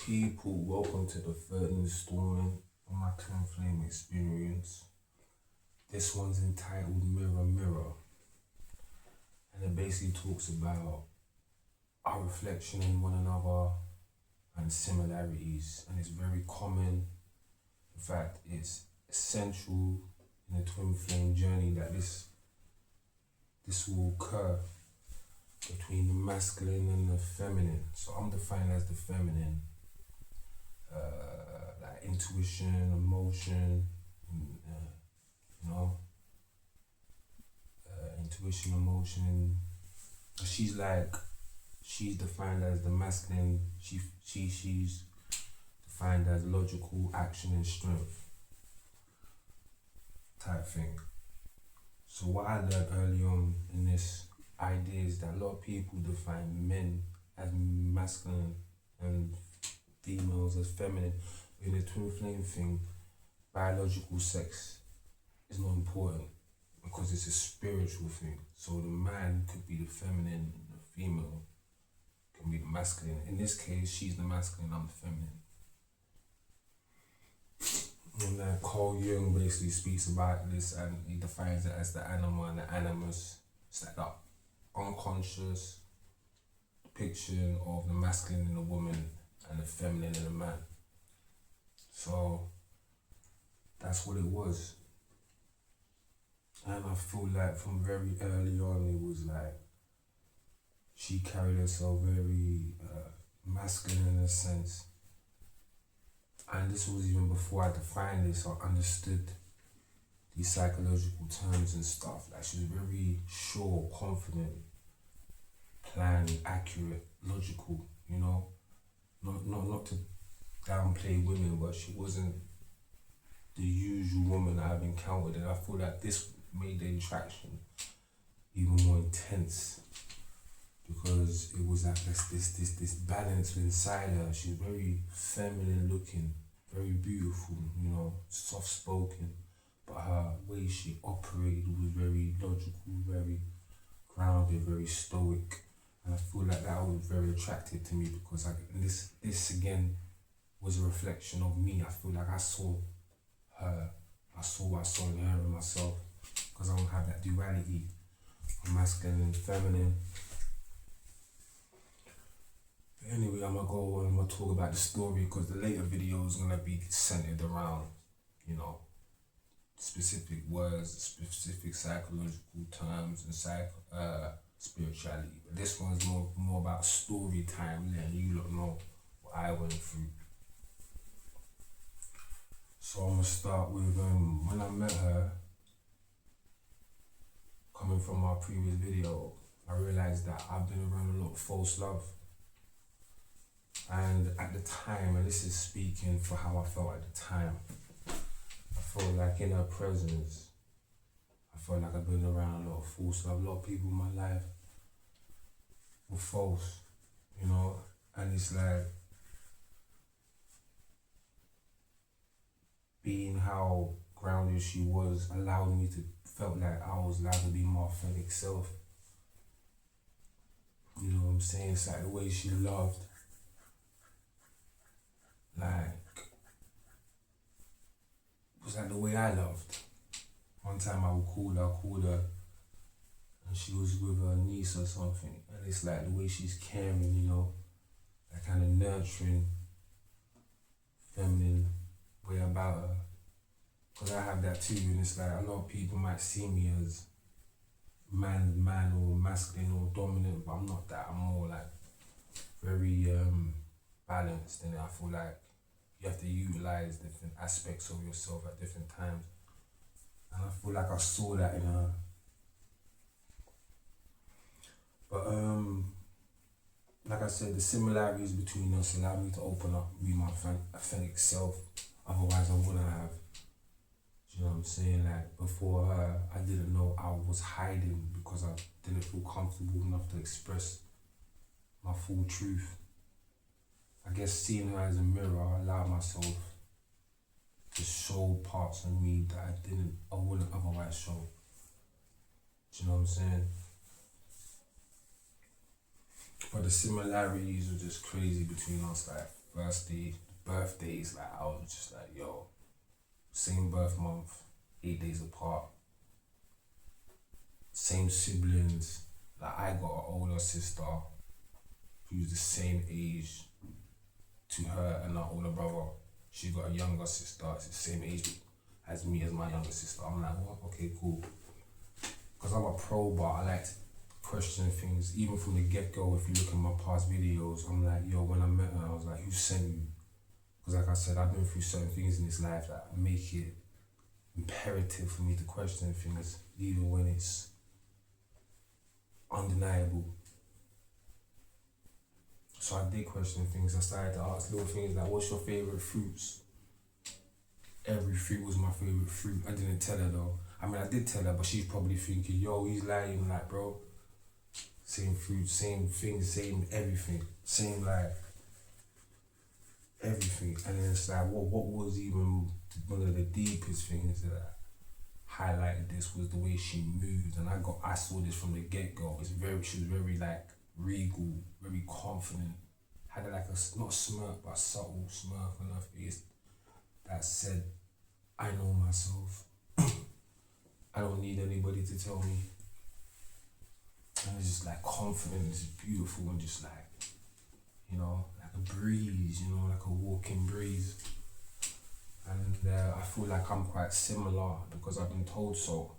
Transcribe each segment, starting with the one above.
people, welcome to the third installment of my twin flame experience. This one's entitled Mirror Mirror, and it basically talks about our reflection in one another and similarities, and it's very common. In fact, it's essential in the twin flame journey that this will occur between the masculine and the feminine. So I'm defined as the feminine, like intuition, emotion, intuition, emotion. She's defined as the masculine. She's defined as logical action and strength type thing. So what I learned early on in this idea is that a lot of people define men as masculine and females as feminine. In the twin flame thing, biological sex is not important because it's a spiritual thing. So the man could be the feminine and the female can be the masculine. In this case, she's the masculine, I'm the feminine. And that Carl Jung basically speaks about this and he defines it as the animal and the animus. It's like that unconscious depiction of the masculine in a woman and the feminine in a man. So that's what it was. And I feel like from very early on it was like she carried herself very masculine in a sense. And this was even before I defined this or understood these psychological terms and stuff. Like she was very sure, confident, planned, accurate, logical, Not to downplay women, but she wasn't the usual woman that I've encountered, and I feel like this made the interaction even more intense because it was like this balance inside her. She was very feminine looking, very beautiful, soft spoken, but her way she operated was very logical, very grounded, very stoic. And I feel like that was very attractive to me because this again was a reflection of me. I feel like I saw her. I saw what I saw in her and myself because I don't have that duality of masculine and feminine. But anyway, I'm gonna talk about the story because the later video is gonna be centered around, specific words, specific psychological terms and spirituality. But this one's more about story time, letting you lot know what I went through. So I'm gonna start with when I met her. Coming from our previous video, I realized that I've been around a lot of false love. And at the time, and this is speaking for how I felt at the time, I felt like in her presence, I felt like I've been around a lot of false love. A lot of people in my life were false, and it's like being how grounded she was allowed me to felt like I was allowed to be my authentic self. You know what I'm saying? It's like the way she loved. Like, it was like the way I loved. One time I called her, and she was with her niece or something, and it's like the way she's caring, that kind of nurturing, feminine way about her. Because I have that too, and it's like a lot of people might see me as man or masculine or dominant, but I'm not that. I'm more like very balanced, and I feel like you have to utilize different aspects of yourself at different times. And I feel like I saw that in her. But like I said, the similarities between us allowed me to open up, be my authentic self. Otherwise I wouldn't have. You know what I'm saying? Like before her, I didn't know I was hiding because I didn't feel comfortable enough to express my full truth. I guess seeing her as a mirror, I allowed myself to show parts of me that I wouldn't otherwise show. Do you know what I'm saying? But the similarities were just crazy between us. Like birthdays, like I was just like, yo, same birth month, 8 days apart, same siblings. Like I got an older sister who's the same age to her and her older brother. She got a younger sister, it's the same age as me as my younger sister. I'm like, what? Okay, cool. Because I'm a prober, I like to question things, even from the get-go. If you look at my past videos, I'm like, yo, when I met her, I was like, who sent you? Because like I said, I've been through certain things in this life that make it imperative for me to question things, even when it's undeniable. So I did question things. I started to ask little things like, what's your favourite fruits? Every fruit was my favourite fruit. I didn't tell her though. I mean, I did tell her, but she's probably thinking, yo, he's lying. Like, bro, same fruit, same things, same everything, same like everything. And then it's like, what was even one of the deepest things that highlighted this was the way she moved. And I saw this from the get-go. She was very like regal, very confident. Had like not a smirk, but a subtle smirk on her face that said, I know myself. I don't need anybody to tell me. And it's just like confident, it's beautiful, and just like, you know, like a breeze, you know, like a walking breeze. And I feel like I'm quite similar because I've been told so.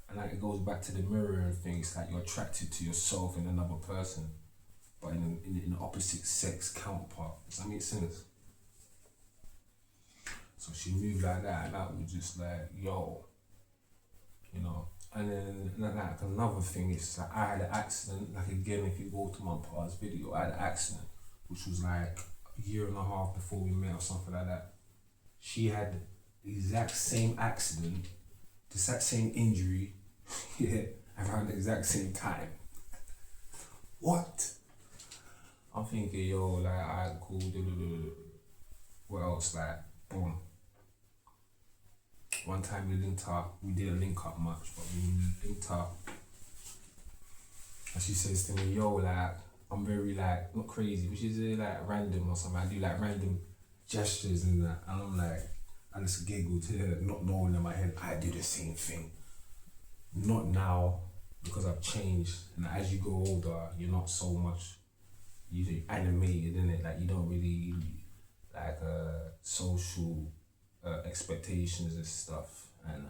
And like it goes back to the mirroring thing. It's like you're attracted to yourself in another person, but in the opposite sex counterpart. Does that make sense? So she moved like that, and that was just like, yo, you know. And then like another thing is like I had an accident. Like again, if you go to my past video, I had an accident, which was like a year and a half before we met or something like that. She had the exact same accident, the exact same injury, yeah, around the exact same time. What? I'm thinking, yo, like, alright, cool, what else? Like, boom. One time we linked up, we didn't link up much, but we linked up. And she says to me, yo, like, I'm very, like, not crazy, but she's like random or something. I do like random gestures and that. And I'm like, I just giggled here, not knowing in my head, I do the same thing. Not now, because I've changed. And as you go older, you're not so much, you're animated, innit? Like, you don't really, like, social expectations and stuff. And,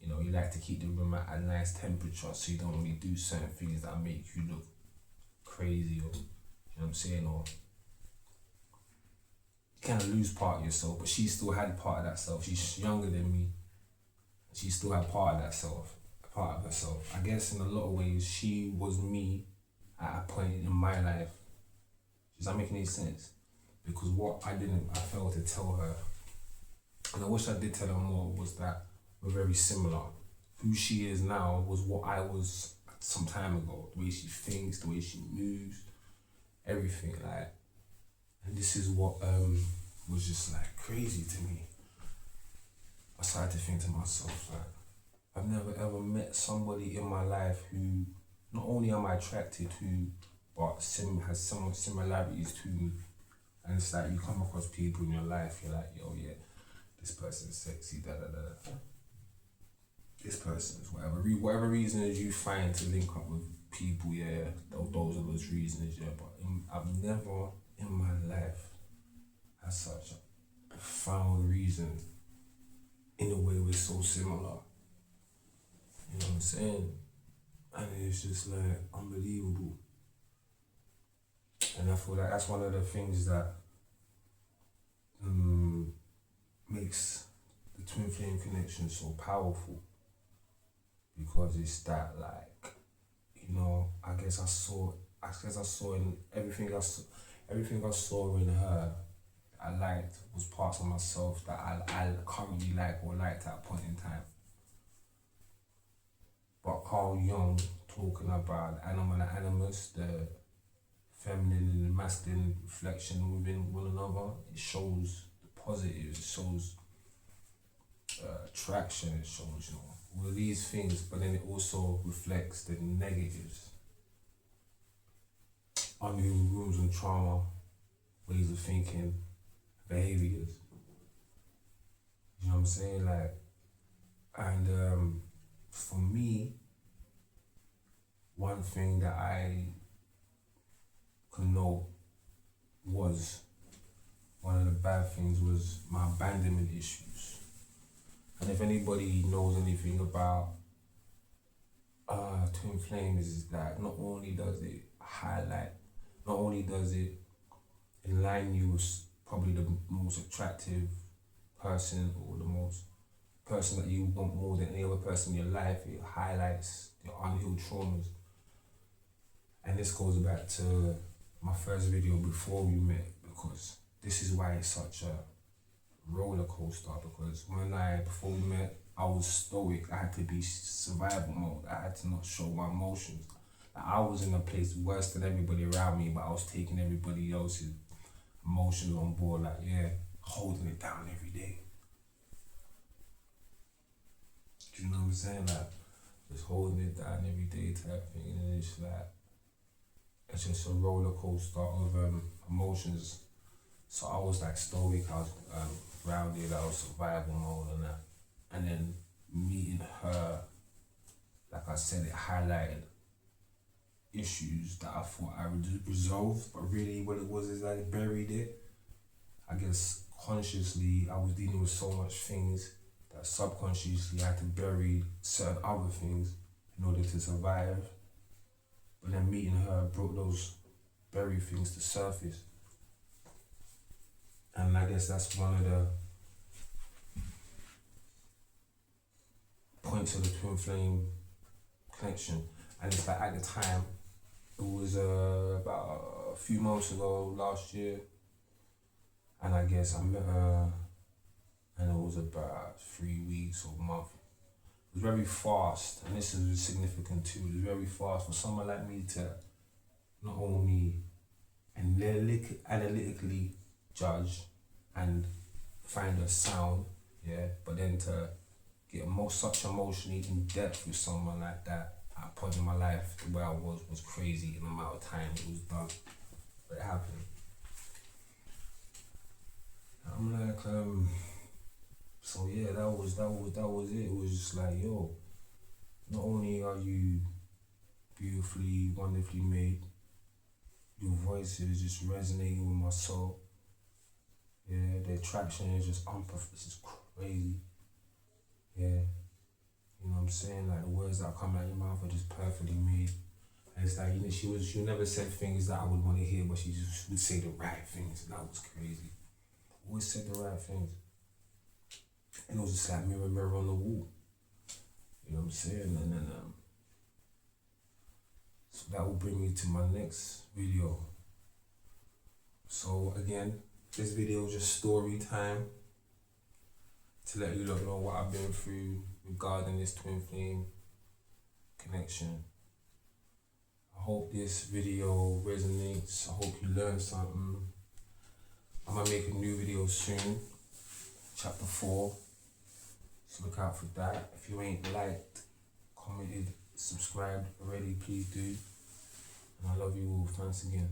you know, you like to keep the room at a nice temperature so you don't really do certain things that make you look crazy or, you know what I'm saying, or you kind of lose part of yourself. But she still had part of that self. She's younger than me. She still had part of that self, part of herself. I guess in a lot of ways, she was me at a point in my life. Does that make any sense? Because what I failed to tell her, and I wish I did tell her more, was that we're very similar. Who she is now was what I was some time ago. The way she thinks, the way she moves, everything. Like, and this is what was just like crazy to me. I started to think to myself, like, I've never ever met somebody in my life who not only am I attracted to, but has some similarities to me. And it's like you come across people in your life, you're like, yo, yeah, this person's sexy, da da da. This person's whatever reasons you find to link up with people, yeah, those are those reasons, yeah. But I've never in my life had such a profound reason in a way we're so similar. You know what I'm saying? And it's just like unbelievable. And I feel like that's one of the things that makes the twin flame connection so powerful. Because it's that, like, you know, I guess I saw in everything I saw in her I liked was parts of myself that I currently like or liked at a point in time. But Carl Jung talking about the animal and the animus, the feminine and the masculine reflection within one another, it shows the positives, it shows attraction, it shows, you know, all of these things, but then it also reflects the negatives. Unhealed wounds and trauma, ways of thinking, behaviors. You know what I'm saying? Like, and for me, one thing that I could know was one of the bad things was my abandonment issues. And if anybody knows anything about twin flames, is that not only does it highlight, not only does it align you with probably the most attractive person or the most person that you want more than any other person in your life, it highlights your unhealed traumas. And this goes back to my first video before we met, because this is why it's such a roller coaster. Because before we met, I was stoic. I had to be survival mode. I had to not show my emotions. Like, I was in a place worse than everybody around me, but I was taking everybody else's emotions on board. Like, yeah, holding it down every day. Do you know what I'm saying? Like, just holding it down every day type thing. And it's like, it's just a roller coaster of emotions. So I was like stoic, I was grounded, I was survival mode and that. And then meeting her, like I said, it highlighted issues that I thought I would resolve, but really what it was is I buried it. I guess consciously I was dealing with so much things that subconsciously I had to bury certain other things in order to survive. But then meeting her brought those buried things to surface. And I guess that's one of the points of the twin flame connection. And it's like at the time, it was about a few months ago, last year, and I guess I met her, and it was about 3 weeks or a month. It was very fast, and this is significant too. It was very fast for someone like me to not only analytically judge and find a sound, yeah, but then to get such emotionally in depth with someone like that at a point in my life, the way I was crazy. In the amount of time it was done, but it happened. I'm like, so yeah, that was it. It was just like, yo, not only are you beautifully, wonderfully made, your voice is just resonating with my soul. Yeah, the attraction is just it's just crazy. Yeah, you know what I'm saying? Like the words that come out of your mouth are just perfectly made. And it's like, you know, she never said things that I would want to hear, but she just would say the right things, and that was crazy. Always said the right things. And it was just like mirror on the wall. You know what I'm saying? And then so that will bring me to my next video. So again, this video is just story time to let you know what I've been through regarding this twin flame connection. I hope this video resonates. I hope you learned something. I'm gonna make a new video soon, chapter 4. So look out for that. If you ain't liked, commented, subscribed already, please do. And I love you all. Thanks again.